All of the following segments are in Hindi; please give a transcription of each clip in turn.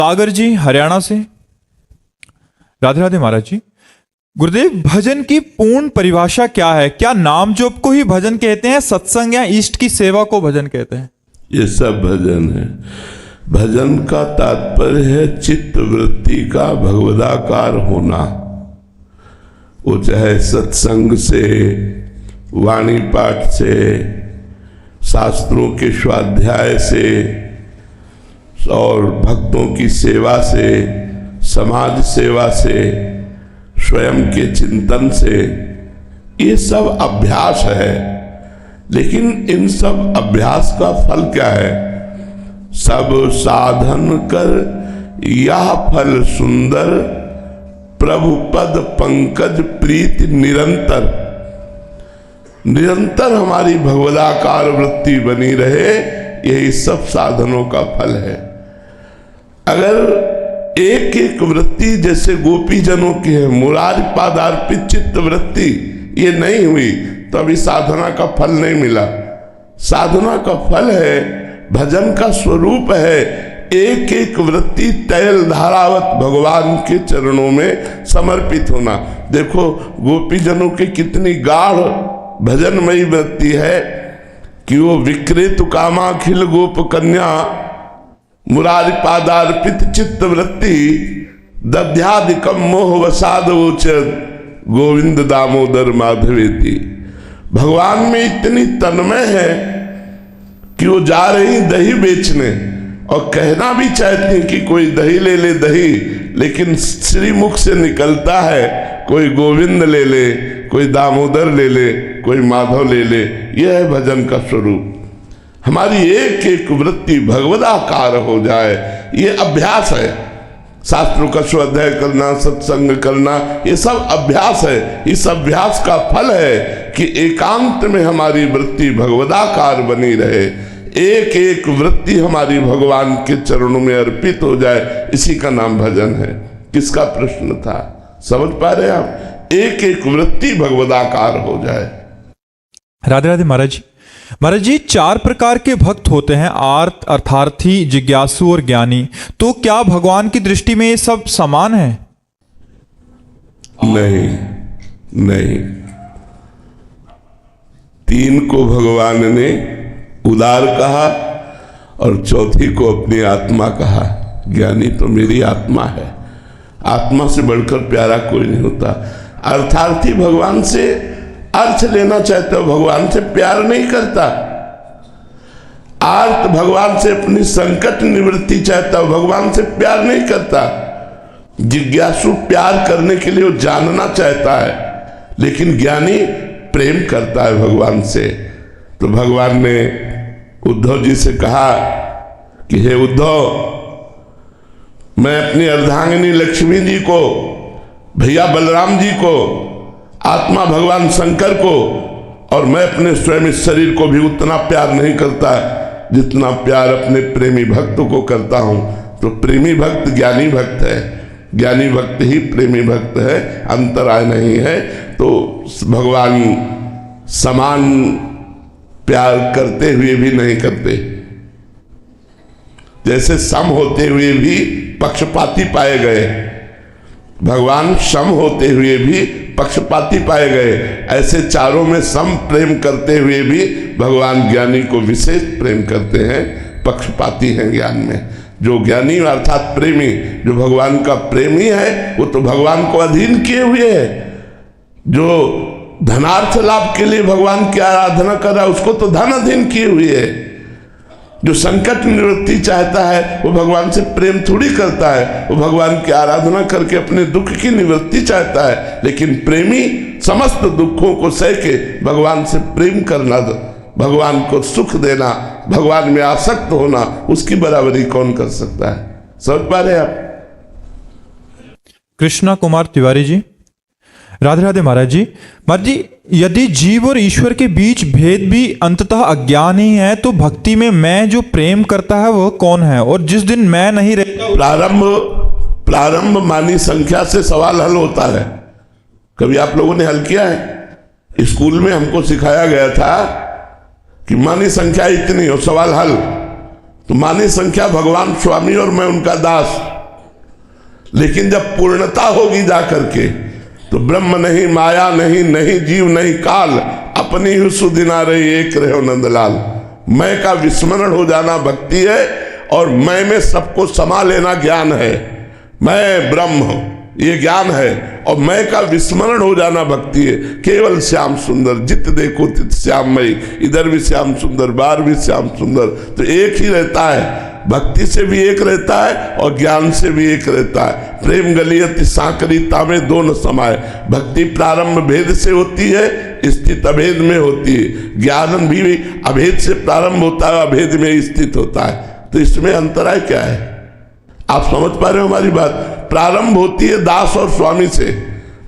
सागर जी हरियाणा से। राधे राधे महाराज जी। गुरुदेव, भजन की पूर्ण परिभाषा क्या है? क्या नाम जोप को ही भजन कहते हैं, सत्संग या इष्ट की सेवा को भजन कहते हैं? ये सब भजन है। भजन का तात्पर्य है चित्त वृत्ति का भगवदाकार होना। वो चाहे सत्संग से, वाणी पाठ से, शास्त्रों के स्वाध्याय से और भक्तों की सेवा से, समाज सेवा से, स्वयं के चिंतन से, ये सब अभ्यास है। लेकिन इन सब अभ्यास का फल क्या है? सब साधन कर यह फल सुंदर, प्रभु पद पंकज प्रीति निरंतर। निरंतर हमारी भगवदाकार वृत्ति बनी रहे, यही सब साधनों का फल है। अगर एक एक वृत्ति जैसे गोपी जनों की है, मुरारी पादार्पित चित्त वृत्ति, ये नहीं हुई तो अभी साधना का फल नहीं मिला। साधना का फल है, भजन का स्वरूप है, एक एक वृत्ति तैल धारावत भगवान के चरणों में समर्पित होना। देखो गोपी जनों की कितनी गाढ़ भजनमयी वृत्ति है कि वो विक्रेतु कामाखिल गोप कन्या मुरारी पादार्पित चित्त वृत्ति दध्यादिकम मोह वसाद उचद गोविंद दामोदर माधवेति। भगवान में इतनी तन्मय है कि वो जा रही दही बेचने और कहना भी चाहती हैं कि कोई दही ले ले दही, लेकिन श्रीमुख से निकलता है कोई गोविंद ले ले, कोई दामोदर ले ले, कोई माधव ले ले। यह है भजन का स्वरूप। हमारी एक एक वृत्ति भगवदाकार हो जाए, ये अभ्यास है। शास्त्रों का स्वाध्याय करना, सत्संग करना, ये सब अभ्यास है। इस अभ्यास का फल है कि एकांत में हमारी वृत्ति भगवदाकार बनी रहे, एक एक वृत्ति हमारी भगवान के चरणों में अर्पित हो जाए। इसी का नाम भजन है। किसका प्रश्न था, समझ पा रहे हैं आप? एक एक वृत्ति भगवदाकार हो जाए। राधे राधे महाराज जी। महाराज जी, 4 प्रकार के भक्त होते हैं, आर्त, अर्थार्थी, जिज्ञासु और ज्ञानी। तो क्या भगवान की दृष्टि में ये सब समान है? नहीं नहीं, 3 को भगवान ने उदार कहा और चौथी को अपनी आत्मा कहा। ज्ञानी तो मेरी आत्मा है, आत्मा से बढ़कर प्यारा कोई नहीं होता। अर्थार्थी भगवान से अर्थ लेना चाहते हो, भगवान से प्यार नहीं करता। आर्त भगवान से अपनी संकट निवृत्ति चाहता हो, भगवान से प्यार नहीं करता। जिज्ञासु प्यार करने के लिए वो जानना चाहता है, लेकिन ज्ञानी प्रेम करता है भगवान से। तो भगवान ने उद्धव जी से कहा कि हे उद्धव, मैं अपनी अर्धांगिनी लक्ष्मी जी को, भैया बलराम जी को, आत्मा भगवान शंकर को, और मैं अपने स्वयं इस शरीर को भी उतना प्यार नहीं करता जितना प्यार अपने प्रेमी भक्त को करता हूं। तो प्रेमी भक्त ज्ञानी भक्त है, ज्ञानी भक्त ही प्रेमी भक्त है, अंतराय नहीं है। तो भगवान समान प्यार करते हुए भी नहीं करते, जैसे सम होते हुए भी पक्षपाती पाए गए। भगवान सम होते हुए भी पक्षपाती पाए गए, ऐसे चारों में सम प्रेम करते हुए भी भगवान ज्ञानी को विशेष प्रेम करते हैं, पक्षपाती हैं ज्ञान में। जो ज्ञानी अर्थात प्रेमी, जो भगवान का प्रेमी है, वो तो भगवान को अधीन किए हुए है। जो धनार्थ लाभ के लिए भगवान की आराधना कर रहा है, उसको तो धन अधीन किए हुए है। जो संकट निवृत्ति चाहता है वो भगवान से प्रेम थोड़ी करता है, वो भगवान की आराधना करके अपने दुख की निवृत्ति चाहता है। लेकिन प्रेमी समस्त दुखों को सह के भगवान से प्रेम करना, भगवान को सुख देना, भगवान में आसक्त होना, उसकी बराबरी कौन कर सकता है? समझ पा रहे आप? कृष्णा कुमार तिवारी जी। राधे राधे महाराज जी। महाराज जी, यदि जीव और ईश्वर के बीच भेद भी अंततः अज्ञान ही है, तो भक्ति में मैं जो प्रेम करता है वह कौन है? और जिस दिन मैं नहीं रहता, प्रारंभ मानी संख्या से सवाल हल होता है। कभी आप लोगों ने हल किया है? स्कूल में हमको सिखाया गया था कि मानी संख्या इतनी और सवाल हल। तो मानी संख्या भगवान स्वामी और मैं उनका दास। लेकिन जब पूर्णता होगी जा करके तो ब्रह्म नहीं, माया नहीं, नहीं जीव नहीं काल, अपनी ही सुदिना रही एक रहो नंदलाल। मैं का विस्मरण हो जाना भक्ति है और मैं में सबको समा लेना ज्ञान है। मैं ब्रह्म ये ज्ञान है और मैं का विस्मरण हो जाना भक्ति है। केवल श्याम सुंदर, जित देखो तित श्याममयी, इधर भी श्याम सुंदर, बाहर भी श्याम सुंदर। तो एक ही रहता है, भक्ति से भी एक रहता है और ज्ञान से भी एक रहता है। प्रेम गलियत सांकरिता में दो न समाये। भक्ति प्रारंभ भेद से होती है, स्थित अभेद में होती है। ज्ञान भी अभेद से प्रारंभ होता है, अभेद में स्थित होता है। तो इसमें अंतराय क्या है? आप समझ पा रहे हो हमारी बात? प्रारंभ होती है दास और स्वामी से,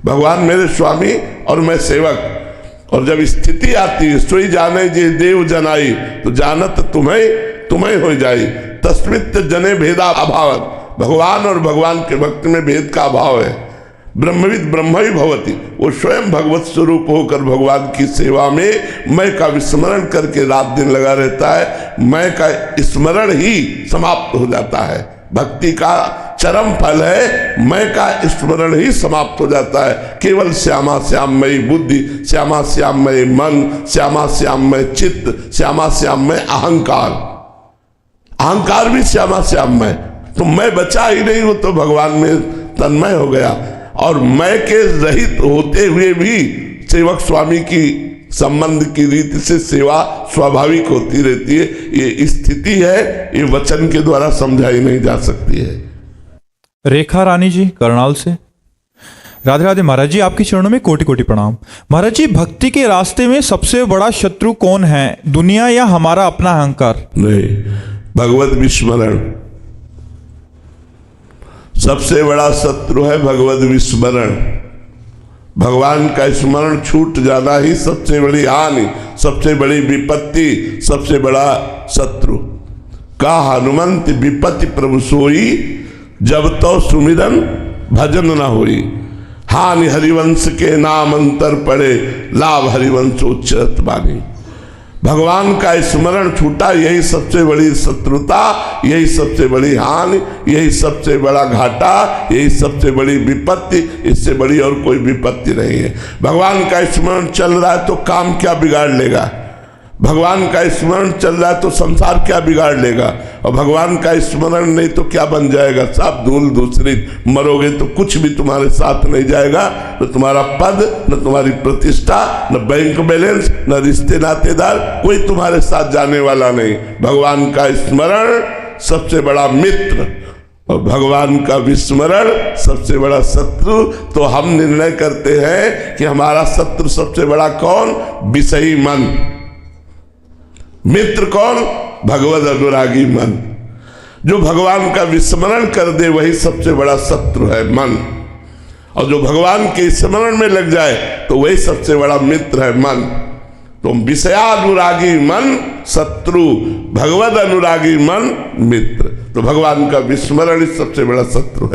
भगवान मेरे स्वामी और मैं सेवक। और जब स्थिति आती है सोई जाने जे देव जनाई, तो जानत तुम्हें हो जाई। तस्मित जने भेदा अभावत, भगवान और भगवान के भक्त में भेद का अभाव है। ब्रह्मविद ब्रह्म ही भवति, वो स्वयं भगवत स्वरूप होकर भगवान की सेवा में मैं का विस्मरण करके रात दिन लगा रहता है। मैं का स्मरण ही समाप्त हो जाता है। भक्ति का चरम फल है, मैं का स्मरण ही समाप्त हो जाता है। केवल श्यामा श्याममयी बुद्धि, श्यामा श्याममय मन, श्यामा श्याममय चित्त, श्यामा श्याममय अहंकार। अहंकार भी श्यामा श्याममय। तो मैं बचा ही नहीं, वो तो भगवान में तन्मय हो गया। और मैं के रहित होते हुए भी सेवक स्वामी की संबंध की रीति से सेवा स्वाभाविक होती रहती है। ये स्थिति है, ये वचन के द्वारा समझाई नहीं जा सकती है। रेखा रानी जी करनाल से। राधे राधे महाराज जी, आपके चरणों में कोटि कोटि प्रणाम। महाराज जी, भक्ति के रास्ते में सबसे बड़ा शत्रु कौन है, दुनिया या हमारा अपना अहंकार? नहीं, भगवत विस्मरण सबसे बड़ा शत्रु है। भगवत विस्मरण, भगवान का स्मरण छूट जाना ही सबसे बड़ी हानि, सबसे बड़ी विपत्ति, सबसे बड़ा शत्रु। का हनुमंत विपत्ति प्रभु सोई, जब तो सुमिरन भजन न होई। हानि हरिवंश के नाम अंतर पड़े, लाभ हरिवंश उच्चरत बानी। भगवान का स्मरण छूटा, यही सबसे बड़ी शत्रुता, यही सबसे बड़ी हानि, यही सबसे बड़ा घाटा, यही सबसे बड़ी विपत्ति। इससे बड़ी और कोई विपत्ति नहीं है। भगवान का स्मरण चल रहा है तो काम क्या बिगाड़ लेगा? भगवान का स्मरण चल रहा है तो संसार क्या बिगाड़ लेगा? और भगवान का स्मरण नहीं तो क्या बन जाएगा? सब धूल धूसरित, मरोगे तो कुछ भी तुम्हारे साथ नहीं जाएगा। न तुम्हारा पद, न तुम्हारी प्रतिष्ठा, न बैंक बैलेंस, न रिश्ते नातेदार, कोई तुम्हारे साथ जाने वाला नहीं। भगवान का स्मरण सबसे बड़ा मित्र और भगवान का विस्मरण सबसे बड़ा शत्रु। तो हम निर्णय करते हैं कि हमारा शत्रु सबसे बड़ा कौन? विषयी मन। मित्र कौन? भगवत अनुरागी मन। जो भगवान का विस्मरण कर दे वही सबसे बड़ा शत्रु है, मन। और जो भगवान के स्मरण में लग जाए तो वही सबसे बड़ा मित्र है, मन। तो विषयानुरागी मन शत्रु, भगवत अनुरागी मन मित्र। तो भगवान का विस्मरण ही सबसे बड़ा शत्रु है।